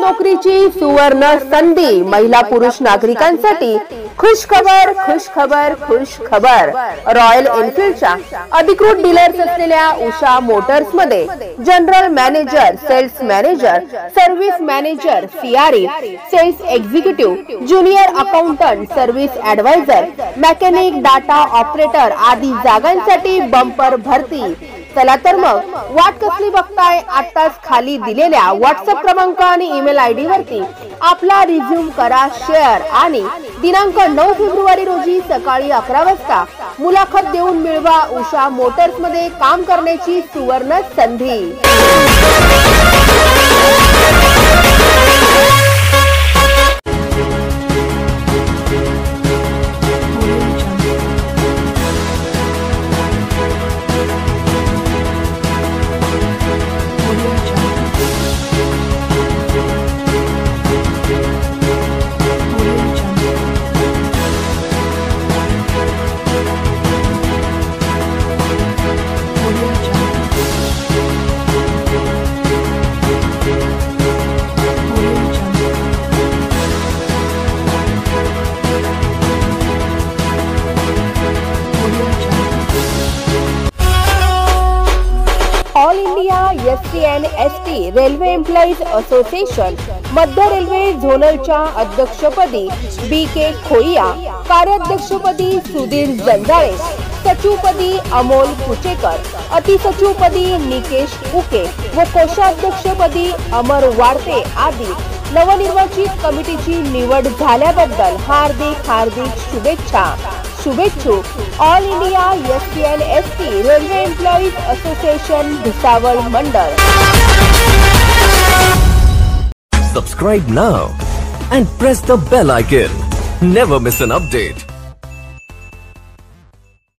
नोकरीची सुवर्ण संधी महिला पुरुष नागरिकांसाठी खुश खबर रॉयल एनफील्डच्या अधिकृत डीलर्स असलेल्या उषा मोटर्स मध्ये general manager, sales manager, service manager, CRE, sales executive, junior accountant, service advisor, mechanic, data operator आदी जागांसाठी बंपर भरती। चला तर मग वाट कसली बघताय, आताच खाली दिलेल्या व्हॉट्सअप क्रमांक आणि ईमेल आयडी वरती आपला रिझ्यूम करा शेअर आणि दिनांक 9 फेब्रुवारी रोजी सकाळी 11 वाजता मुलाखत देऊन मिळवा उषा मोटर्स मध्ये काम करण्याची सुवर्ण संधी। All India ST and ST railway employees association मध्य रेल्वे झोनलच्या अध्यक्षपदी BK खोइया, कार्याध्यक्षपदी सुधीर जंजाळे, सचिवपदी अमोल कुचेकर, अतिसचिवपदी निकेश उके व कोषाध्यक्षपदी अमर वाडते आदी नवनिर्वाचित कमिटीची निवड झाल्याबद्दल हार्दिक शुभेच्छा। शुभेच्छुक all India ST and ST railway employees association Bhusawal मंडळ। Subscribe now and press the bell icon. Never miss an update.